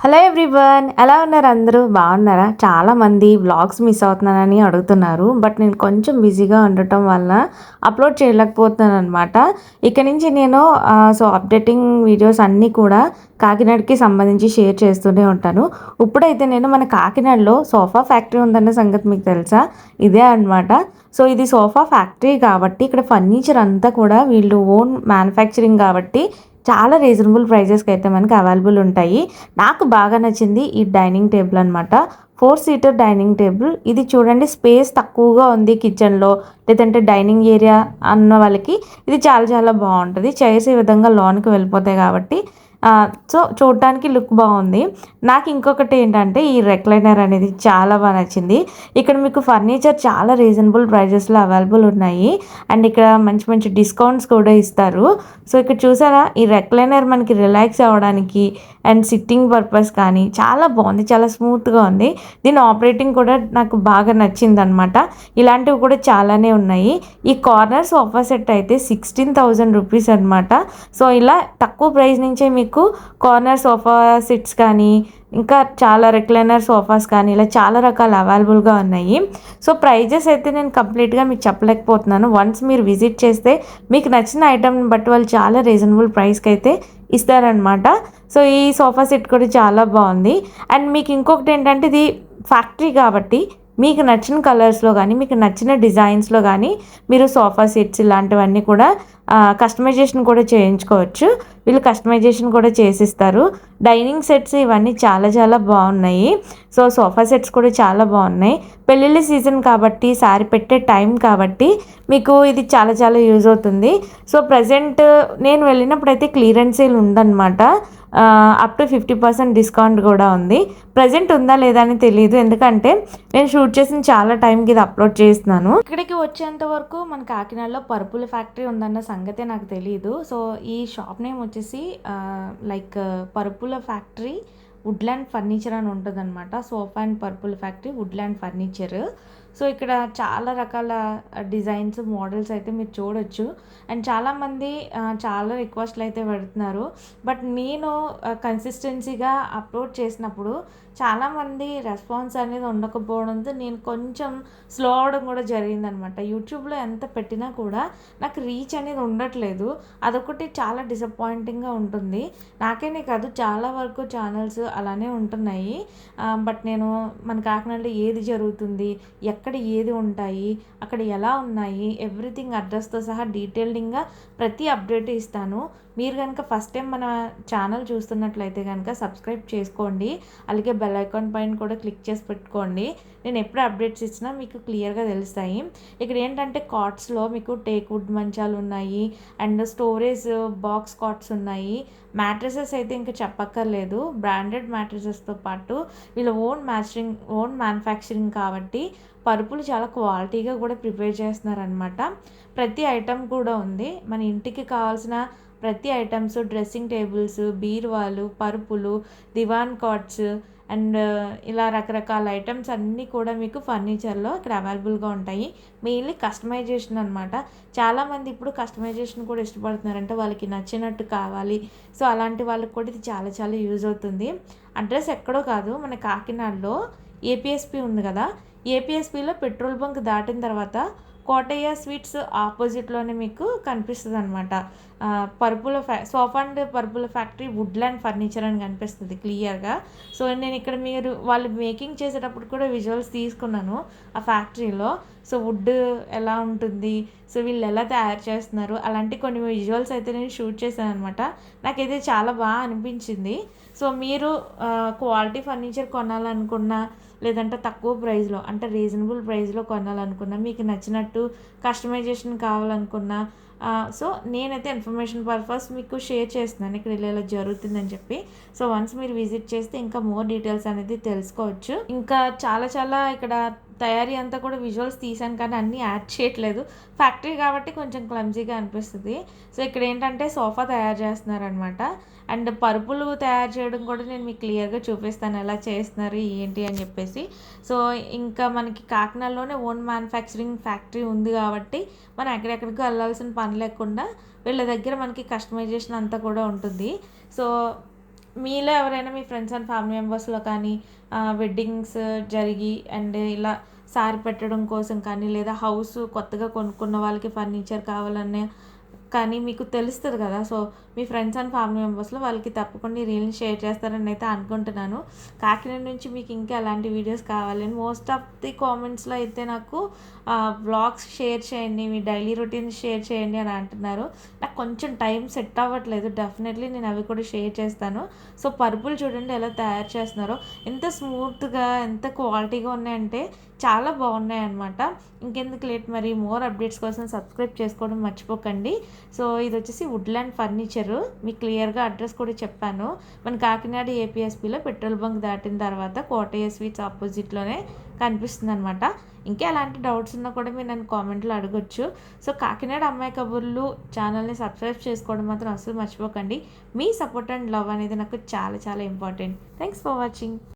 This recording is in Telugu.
హలో ఎవ్రీవన్, ఎలా ఉన్నారు? అందరూ బాగున్నారా? చాలామంది వ్లాగ్స్ మిస్ అవుతున్నానని అడుగుతున్నారు. బట్ నేను కొంచెం బిజీగా ఉండటం వల్ల అప్లోడ్ చేయలేకపోతున్నాను అనమాట. ఇక నుంచి నేను అప్డేటింగ్ వీడియోస్ అన్నీ కూడా కాకినాడకి సంబంధించి షేర్ చేస్తూనే ఉంటాను. ఇప్పుడైతే నేను మన కాకినాడలో సోఫా ఫ్యాక్టరీ ఉందన్న సంగతి మీకు తెలుసా? ఇదే అనమాట. సో ఇది సోఫా ఫ్యాక్టరీ కాబట్టి ఇక్కడ ఫర్నిచర్ అంతా కూడా వీళ్ళు ఓన్ మ్యానుఫ్యాక్చరింగ్ కాబట్టి చాలా రీజనబుల్ ప్రైజెస్కి అయితే మనకి అవైలబుల్ ఉంటాయి. నాకు బాగా నచ్చింది ఈ డైనింగ్ టేబుల్ అనమాట. 4 సీటర్ డైనింగ్ టేబుల్. ఇది చూడండి, స్పేస్ తక్కువగా ఉంది కిచెన్లో, లేదంటే డైనింగ్ ఏరియా అన్న వాళ్ళకి ఇది చాలా చాలా బాగుంటుంది. చైర్స్ ఈ విధంగా లోనికి వెళ్ళిపోతాయి కాబట్టి సో చూడటానికి లుక్ బాగుంది. నాకు ఇంకొకటి ఏంటంటే ఈ రెక్లైనర్ అనేది చాలా బాగా నచ్చింది. ఇక్కడ మీకు ఫర్నిచర్ చాలా రీజనబుల్ ప్రైజెస్లో అవైలబుల్ ఉన్నాయి. అండ్ ఇక్కడ మంచి మంచి డిస్కౌంట్స్ కూడా ఇస్తారు. సో ఇక్కడ చూసారా, ఈ రెక్లైనర్ మనకి రిలాక్స్ అవ్వడానికి అండ్ సిట్టింగ్ పర్పస్ కానీ చాలా బాగుంది, చాలా స్మూత్గా ఉంది. దీని ఆపరేటింగ్ కూడా నాకు బాగా నచ్చింది అనమాట. ఇలాంటివి కూడా చాలానే ఉన్నాయి. ఈ కార్నర్ సోఫా సెట్ అయితే 16,000 రూపీస్ అనమాట. సో ఇలా తక్కువ ప్రైస్ నుంచే మీకు కార్నర్ సోఫా సెట్స్ కానీ ఇంకా చాలా రెక్లైనర్ సోఫాస్ కానీ ఇలా చాలా రకాలు అవైలబుల్గా ఉన్నాయి. సో ప్రైజెస్ అయితే నేను కంప్లీట్గా మీకు చెప్పలేకపోతున్నాను. వన్స్ మీరు విజిట్ చేస్తే మీకు నచ్చిన ఐటమ్ని బట్టి వాళ్ళు చాలా రీజనబుల్ ప్రైస్కి అయితే ఇస్తారనమాట. సో ఈ సోఫా సెట్ కూడా చాలా బాగుంది. అండ్ మీకు ఇంకొకటి ఏంటంటే ఇది ఫ్యాక్టరీ కాబట్టి మీకు నచ్చిన కలర్స్లో కానీ మీకు నచ్చిన డిజైన్స్లో కానీ మీరు సోఫా సెట్స్ ఇలాంటివన్నీ కూడా కస్టమైజేషన్ కూడా చేయించుకోవచ్చు. వీళ్ళు కస్టమైజేషన్ కూడా చేసిస్తారు. డైనింగ్ సెట్స్ ఇవన్నీ చాలా చాలా బాగున్నాయి. సో సోఫా సెట్స్ కూడా చాలా బాగున్నాయి. పెళ్ళిళ్ళ సీజన్ కాబట్టి, సారీ పెట్టే టైం కాబట్టి మీకు ఇది చాలా చాలా యూజ్ అవుతుంది. సో ప్రజెంట్ నేను వెళ్ళినప్పుడైతే క్లియరెన్స్ సేల్ ఉందన్నమాట. అప్ టు 50% డిస్కౌంట్ కూడా ఉంది. ప్రజెంట్ ఉందా లేదా అని తెలియదు, ఎందుకంటే నేను షూట్ చేసిన చాలా టైంకి ఇది అప్లోడ్ చేస్తున్నాను. ఇక్కడికి వచ్చేంత వరకు మన కాకినాడలో పరుపుల ఫ్యాక్టరీ ఉందన్న సంగతే నాకు తెలియదు. సో ఈ షాప్ నేమ్ వచ్చేసి లైక్ పరుపుల ఫ్యాక్టరీ వుడ్లాండ్ ఫర్నిచర్ అని ఉంటుంది అనమాట. Sofa and purple factory Woodland furniture. So ఇక్కడ చాలా రకాల డిజైన్స్ మోడల్స్ అయితే మీరు చూడొచ్చు. అండ్ చాలామంది చాలా రిక్వెస్ట్లు అయితే పెడుతున్నారు. బట్ నేను కన్సిస్టెన్సీగా అప్లోడ్ చేసినప్పుడు చాలామంది రెస్పాన్స్ అనేది ఉండకపోవడంతో నేను కొంచెం స్లో అవడం కూడా జరిగిందనమాట. యూట్యూబ్లో ఎంత పెట్టినా కూడా నాకు రీచ్ అనేది ఉండట్లేదు. అదొకటి చాలా డిసప్పాయింటింగ్గా ఉంటుంది. నాకేనే కాదు, చాలా వరకు ఛానల్స్ అలానే ఉంటున్నాయి. బట్ నేను మన కాకినాడలో ఏది జరుగుతుంది, ఎక్కడ ఏది ఉంటాయి, అక్కడ ఎలా ఉన్నాయి, ఎవ్రీథింగ్ అడ్రస్తో సహా డీటెయిల్డింగ్గా ప్రతి అప్డేట్ ఇస్తాను. మీరు కనుక ఫస్ట్ టైం మన ఛానల్ చూస్తున్నట్లయితే కనుక సబ్స్క్రైబ్ చేసుకోండి. అలాగే బెల్ ఐకాన్ పైన కూడా క్లిక్ చేసి పెట్టుకోండి. నేను ఎప్పుడు అప్డేట్స్ ఇచ్చినా మీకు క్లియర్గా తెలుస్తాయి. ఇక్కడ ఏంటంటే కాట్స్లో మీకు టేక్ వుడ్ మంచాలు ఉన్నాయి. అండ్ స్టోరేజ్ బాక్స్ కాట్స్ ఉన్నాయి. మ్యాట్రసెస్ అయితే ఇంకా చెప్పక్కర్లేదు. బ్రాండెడ్ మ్యాట్రసెస్తో పాటు వీళ్ళ ఓన్ మ్యానుఫ్యాక్చరింగ్ కాబట్టి పరుపులు చాలా క్వాలిటీగా కూడా ప్రిపేర్ చేస్తున్నారనమాట. ప్రతి ఐటెం కూడా ఉంది. మన ఇంటికి కావాల్సిన ప్రతి ఐటమ్స్, డ్రెస్సింగ్ టేబుల్స్, బీరువాలు, పరుపులు, దివాన్ కాట్స్ అండ్ ఇలా రకరకాల ఐటమ్స్ అన్నీ కూడా మీకు ఫర్నిచర్లో ఇక్కడ అవైలబుల్గా ఉంటాయి. మెయిన్లీ కస్టమైజేషన్ అనమాట. చాలామంది ఇప్పుడు కస్టమైజేషన్ కూడా ఇష్టపడుతున్నారంటే వాళ్ళకి నచ్చినట్టు కావాలి. సో అలాంటి వాళ్ళకి కూడా ఇది చాలా చాలా యూజ్ అవుతుంది. అడ్రస్ ఎక్కడో కాదు, మన కాకినాడలో ఏపీఎస్పీ ఉంది కదా, ఏపీఎస్పీలో పెట్రోల్ బంక్ దాటిన తర్వాత కోటయ్య స్వీట్స్ ఆపోజిట్లోనే మీకు కనిపిస్తుంది అనమాట. సోఫా అండ్ పరుపుల ఫ్యాక్టరీ వుడ్లాండ్ ఫర్నిచర్ అని కనిపిస్తుంది క్లియర్గా. సో నేను ఇక్కడ వాళ్ళు మేకింగ్ చేసేటప్పుడు కూడా విజువల్స్ తీసుకున్నాను ఆ ఫ్యాక్టరీలో. సో వుడ్ ఎలా ఉంటుంది, సో వీళ్ళు ఎలా తయారు చేస్తున్నారు, అలాంటి కొన్ని విజువల్స్ అయితే నేను షూట్ చేశాను అనమాట. నాకైతే చాలా బాగా అనిపించింది. సో మీరు క్వాలిటీ ఫర్నిచర్ కొనాలనుకున్నా, లేదంటే తక్కువ ప్రైస్లో అంటే రీజనబుల్ ప్రైస్లో కొనాలనుకున్నా, మీకు నచ్చినట్టు కస్టమైజేషన్ కావాలనుకున్నా, సో నేనైతే ఇన్ఫర్మేషన్ పర్పస్ మీకు షేర్ చేస్తున్నాను ఇక్కడ ఇలా జరుగుతుందని చెప్పి. సో వన్స్ మీరు విజిట్ చేస్తే ఇంకా మోర్ డీటెయిల్స్ అనేది తెలుసుకోవచ్చు. ఇంకా చాలా చాలా ఇక్కడ తయారీ అంతా కూడా విజువల్స్ తీసాను కానీ అన్నీ యాడ్ చేయట్లేదు. ఫ్యాక్టరీ కాబట్టి కొంచెం క్లమ్జీగా అనిపిస్తుంది. సో ఇక్కడ ఏంటంటే సోఫా తయారు చేస్తున్నారనమాట. అండ్ పరుపులు తయారు చేయడం కూడా నేను మీకు క్లియర్గా చూపిస్తాను ఎలా చేస్తున్నారు ఏంటి అని చెప్పేసి. సో ఇంకా మనకి కాకినాడలోనే ఓన్ మ్యానుఫ్యాక్చరింగ్ ఫ్యాక్టరీ ఉంది కాబట్టి మనం ఎక్కడెక్కడికి వెళ్ళాల్సిన పని లేకుండా వీళ్ళ దగ్గర మనకి కస్టమైజేషన్ అంతా కూడా ఉంటుంది. సో మీలో ఎవరైనా మీ ఫ్రెండ్స్ అండ్ ఫ్యామిలీ మెంబర్స్‌లో కానీ వెడ్డింగ్స్ జరిగి అండ్ ఇలా సారి పెట్టడం కోసం కానీ, లేదా హౌస్ కొత్తగా కొనుక్కున్న వాళ్ళకి ఫర్నిచర్ కావాలనే కానీ మీకు తెలుస్తది కదా! సో, మీ ఫ్రెండ్స్ అండ్ ఫ్యామిలీ మెంబర్స్‌లో వాళ్ళకి తప్పకుండా ఈ రీల్‌ని షేర్ చేస్తారని అయితే అనుకుంటున్నాను. కాకినాడ నుంచి మీకు ఇంకా ఎలాంటి వీడియోస్ కావాలని మోస్ట్ ఆఫ్ ది కామెంట్స్‌లో అయితే నాకు వ్లాగ్స్ షేర్ చేయండి, మీ డైలీ రొటీన్స్ షేర్ చేయండి అని అంటున్నారు. నాకు కొంచెం టైం సెట్ అవ్వట్లేదు. డెఫినెట్‌లీ నేను అవి కూడా షేర్ చేస్తాను. సో, పరుపులు చూడండి ఎలా తయారు చేస్తున్నారో. ఎంత స్మూత్‌గా, ఎంత క్వాలిటీగా ఉన్నాయంటే చాలా బాగున్నాయన్నమాట. ఇంకెందుకు లేట్ మరి మోర్ అప్డేట్స్ కోసం సబ్స్క్రైబ్ చేసుకోవడం మర్చిపోకండి. సో, ఇదొచ్చేసి వుడ్‌ల్యాండ్ ఫర్నిచరు. మీకు క్లియర్‌గా అడ్రస్ కూడా చెప్పాను. మన కాకినాడ ఏపీఎస్‌పీలో పెట్రోల్ బంక్ దాటిన తర్వాత కోటయ్య స్వీట్స్ ఆపోజిట్‌లోనే కనిపిస్తుందనమాట. ఇంకా ఎలాంటి డౌట్స్ ఉన్నా కూడా మీరు నన్ను కామెంట్‌లో అడగొచ్చు. సో, కాకినాడ అమ్మాయి కబుర్లు ఛానల్‌ని సబ్స్క్రైబ్ చేసుకోవడం మాత్రం అస్సలు మర్చిపోకండి. మీ సపోర్ట్ అండ్ లవ్ అనేది నాకు చాలా చాలా ఇంపార్టెంట్. Thanks for watching.